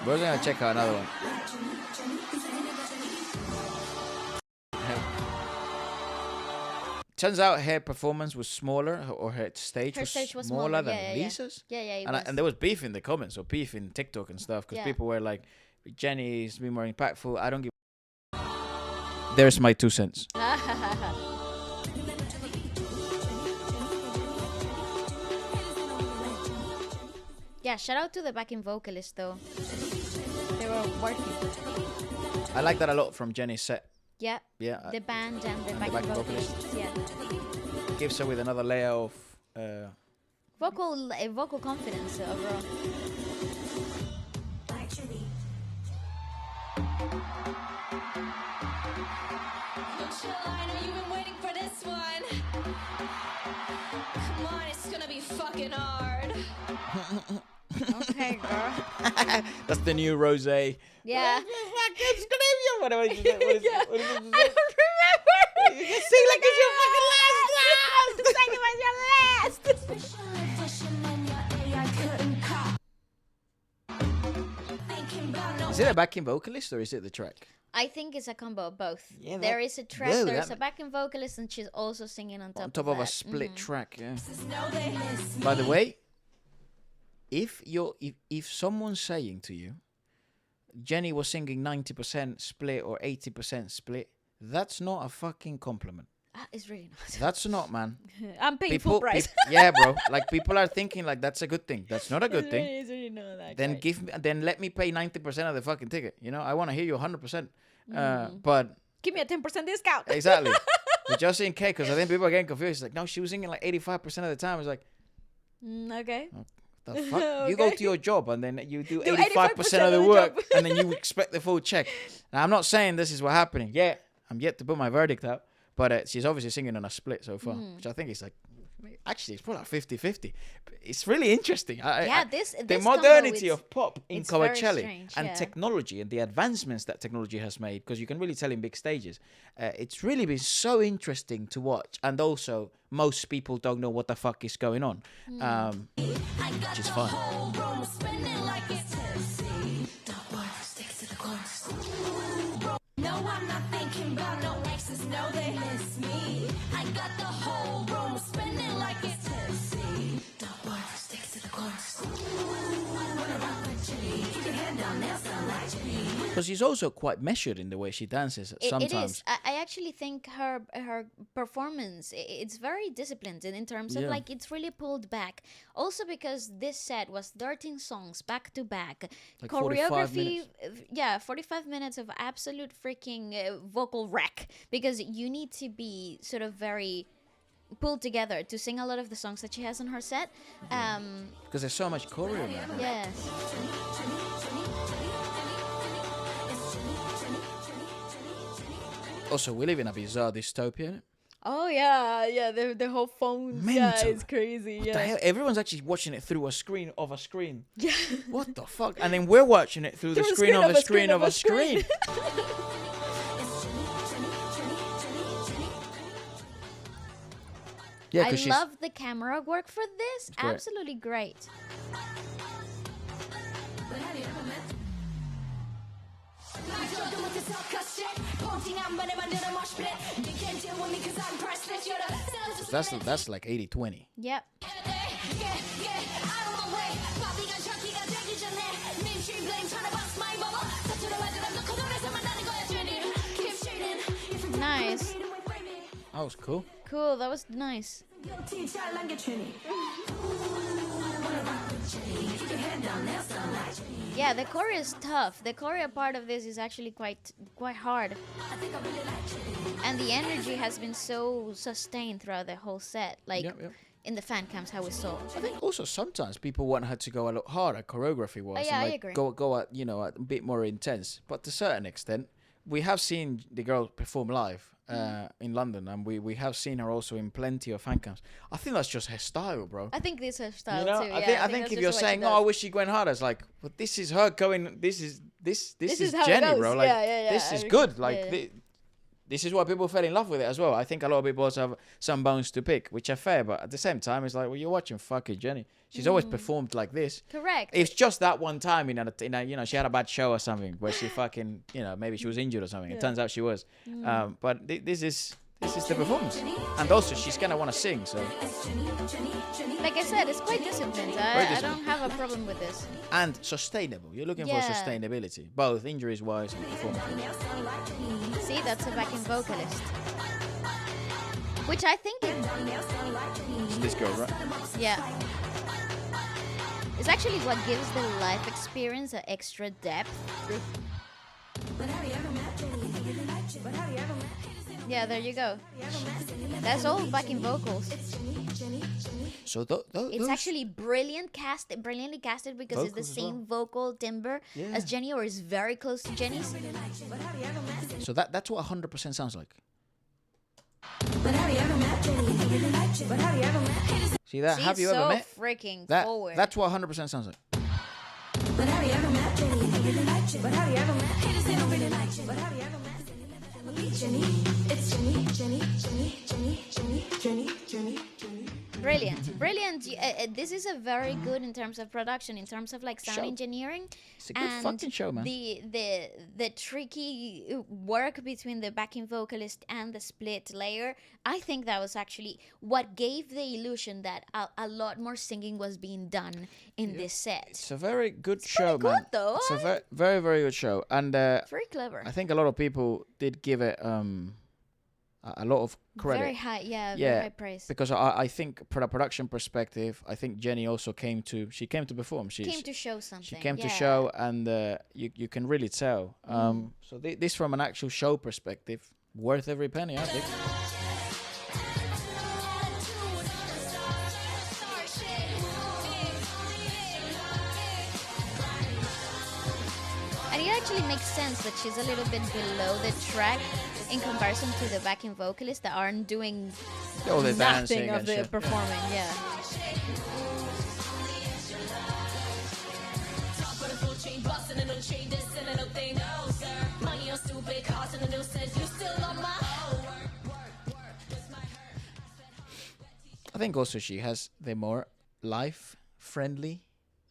We're gonna check out another one. Turns out her performance was smaller, or her stage was smaller than Lisa's. Yeah, it and, was. and there was beef in the comments, or beef in TikTok and stuff, because people were like, Jennie's been more impactful. I don't give. There's my 2 cents. Yeah, shout out to the backing vocalist though. They were working. I like that a lot from Jennie's set. Yeah. Yeah. The band and the backing vocalist. Yeah. Gives her with another layer of vocal confidence overall. Coachella, I know you've been waiting for this one. Come on, it's gonna be fucking hard. Okay, girl. That's the new Rose. Yeah. Whatever. What is it? I don't remember. You sing like it's your fucking last. It's like it was your last. Is it a backing vocalist or is it the track? I think it's a combo of both. Yeah, there is a track, there's a backing vocalist, and she's also singing on top of a split track. Yeah. By the way, if someone's saying to you, Jennie was singing 90% split or 80% split, that's not a fucking compliment. It's really not. That's not, man. I'm paying full price. Yeah, bro. Like, people are thinking like that's a good thing. That's not a good thing. It's really not that Then great. then let me pay 90% of the fucking ticket. You know, I want to hear you 100%. But give me a 10% discount. Exactly. But just in case, because I think people are getting confused. It's like, no, she was singing like 85% of the time. It's like, okay. The fuck? Okay. You go to your job and then you do 85% of the work and then you expect the full check. Now, I'm not saying this is what's happening. Yeah, I'm yet to put my verdict out. But she's obviously singing on a split so far, which I think is like, actually, it's probably like 50-50. It's really interesting. The modernity of pop in Coachella and technology and the advancements that technology has made, because you can really tell in big stages. It's really been so interesting to watch. And also, most people don't know what the fuck is going on, which is fun. No, I'm not thinking about no exes, no, they miss me. I got the whole room spinning like it's tipsy. Don't worry, stick to the chorus. Wanna rock with Jennie, keep your hand down, nails down like Jennie. Because she's also quite measured in the way she dances sometimes. It is. I actually think her performance, it's very disciplined in terms of like, it's really pulled back. Also because this set was 13 songs back to back. Like choreography, 45 minutes of absolute freaking vocal wreck, because you need to be sort of very pulled together to sing a lot of the songs that she has on her set. Because there's so much choreo now. Yes. Also, we live in a bizarre dystopia. Oh yeah, the whole phone. Mental. Yeah, it's crazy. What the hell? Everyone's actually watching it through a screen of a screen. Yeah. What the fuck? And then we're watching it through the screen of a screen of a screen. Yeah, I love the camera work for this. Absolutely great. That's like 80-20. Yep. Nice. That was cool. Cool, that was nice. Yeah, the choreo is tough. The choreo part of this is actually quite hard. And the energy has been so sustained throughout the whole set. Like in the fan cams, how we saw. I think also sometimes people want her to go a lot harder choreography-wise. Yeah, and like I agree. Go at, a bit more intense. But to a certain extent, we have seen the girl perform live in London, and we have seen her also in plenty of fan cams. I think that's just her style, bro. I think this is her style too. I think if you're saying, "Oh, I wish she went harder," it's like, well, this is her going. This is Jennie, bro. Like, this is good. Like, this is why people fell in love with it as well. I think a lot of people also have some bones to pick, which are fair, but at the same time, it's like, well, you're watching fucking Jennie. She's always performed like this. Correct. It's just that one time in a you know, she had a bad show or something where she fucking, you know, maybe she was injured or something. It turns out she was. But this is the performance, and also she's gonna want to sing. So, like I said, it's quite disciplined. I don't have a problem with this. And sustainable. You're looking for sustainability, both injuries wise and performance. See, that's a backing vocalist, which I think It's this girl, right? yeah, it's actually what gives the life experience an extra depth. Yeah, there you go. That's all backing vocals. So It's actually brilliantly casted because it's the same vocal timbre as Jennie, or is very close to Jennie's. So that's what 100% sounds like. See that? Have you ever met? Freaking That, forward. that's what 100% sounds like. Brilliant. This is a very good in terms of production, in terms of like sound engineering. It's a good fucking show, man. The tricky work between the backing vocalist and the split layer. I think that was actually what gave the illusion that a lot more singing was being done in this set. It's a very good show, man. Good, though. It's a very, very, very good show, and Very clever. I think a lot of people did give it a lot of credit. Very high, very high praise. Because I think from a production perspective, I think Jennie also came to perform. She came to show something. She came to show, and you can really tell. So this from an actual show perspective, worth every penny, I think. And it actually makes sense that she's a little bit below the track in comparison to the backing vocalists that aren't doing All the dancing nothing of and the shit. performing. Yeah. I think also she has the more life-friendly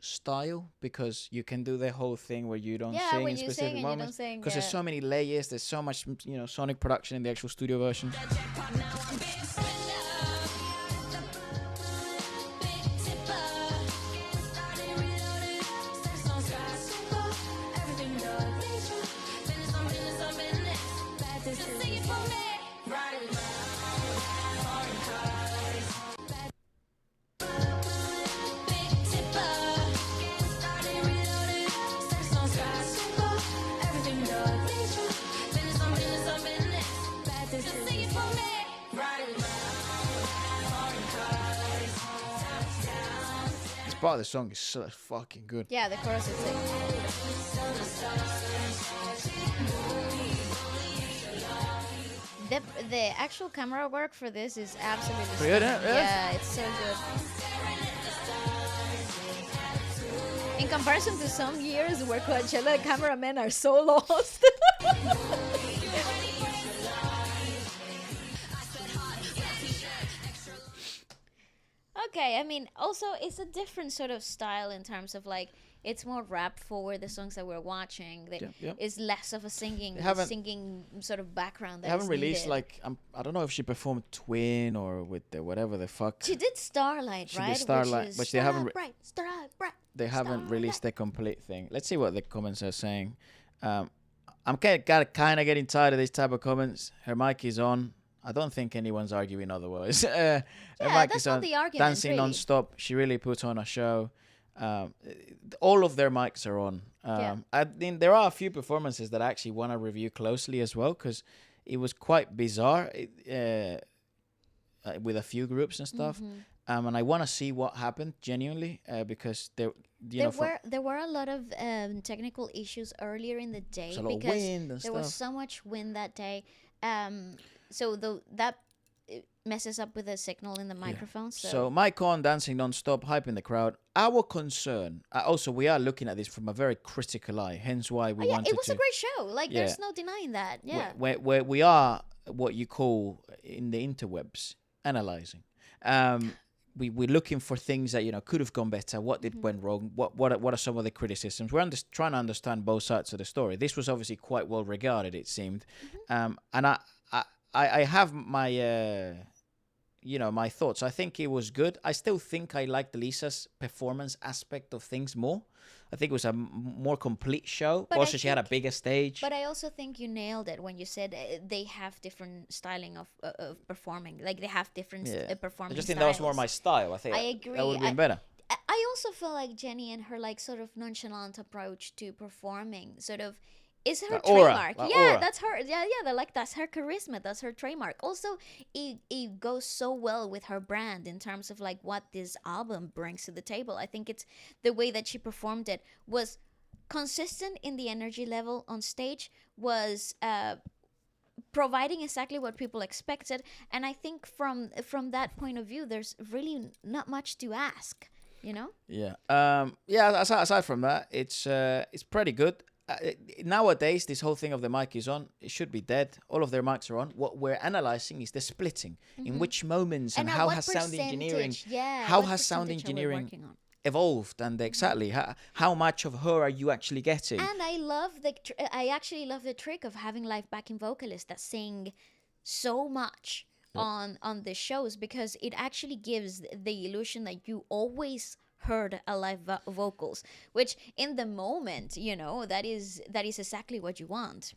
style, because you can do the whole thing where you don't sing when in you specific sing and you don't moments, sing, because there's so many layers, there's so much, you know, sonic production in the actual studio version. This part of the song is so fucking good. Yeah, the chorus is sick. The actual camera work for this is absolutely Pretty good, stunning. yeah? Yeah, it's so good. In comparison to some years where Coachella cameramen are so lost. Okay, I mean, also it's a different sort of style in terms of like it's more rap forward. The songs that we're watching, is less of a singing sort of background. They haven't released like I don't know if she performed Twin or with the whatever the fuck. She did Starlight, right? Did Starlight, but they haven't. Starlight. They haven't released the complete thing. Let's see what the comments are saying. I'm kind of getting tired of these type of comments. Her mic is on. I don't think anyone's arguing otherwise. Her mic that's is not on. the argument, Dancing really. non-stop. She really puts on a show. All of their mics are on. I mean, there are a few performances that I actually want to review closely as well, because it was quite bizarre with a few groups and stuff. And I want to see what happened genuinely, because there were a lot of technical issues earlier in the day a lot of because wind and there was stuff. so much wind that day. So that it messes up with the signal in the microphone. So mic on, dancing non-stop, hyping the crowd. Our concern, also we are looking at this from a very critical eye, hence why we wanted to. It was a great show. Like there's no denying that. Yeah. Where we are what you call in the interwebs analyzing. We're looking for things that could have gone better. What did went wrong? What are some of the criticisms? We're trying to understand both sides of the story. This was obviously quite well regarded, it seemed, and I have my my thoughts. I think it was good. I still think I liked Lisa's performance aspect of things more. I think it was a more complete show. But also, she had a bigger stage. But I also think you nailed it when you said they have different styling of performing. Like they have different performing. I just think that was more my style. I think I agree. That would have been better. I also feel like Jennie and her like sort of nonchalant approach to performing sort of is her trademark. Aura. That's her. Yeah, that's her charisma. That's her trademark. Also, it goes so well with her brand in terms of like what this album brings to the table. I think it's the way that she performed it was consistent in the energy level on stage, was providing exactly what people expected, and I think from that point of view, there's really not much to ask. Yeah. Aside from that, it's pretty good. Nowadays, this whole thing of the mic is on, it should be dead. All of their mics are on. What we're analyzing is the splitting. In which moments and how has sound engineering evolved, and exactly how much of her are you actually getting? And I actually love the trick of having live backing vocalists that sing so much on the shows, because it actually gives the illusion that you always heard a live vocals, which in the moment, that is exactly what you want.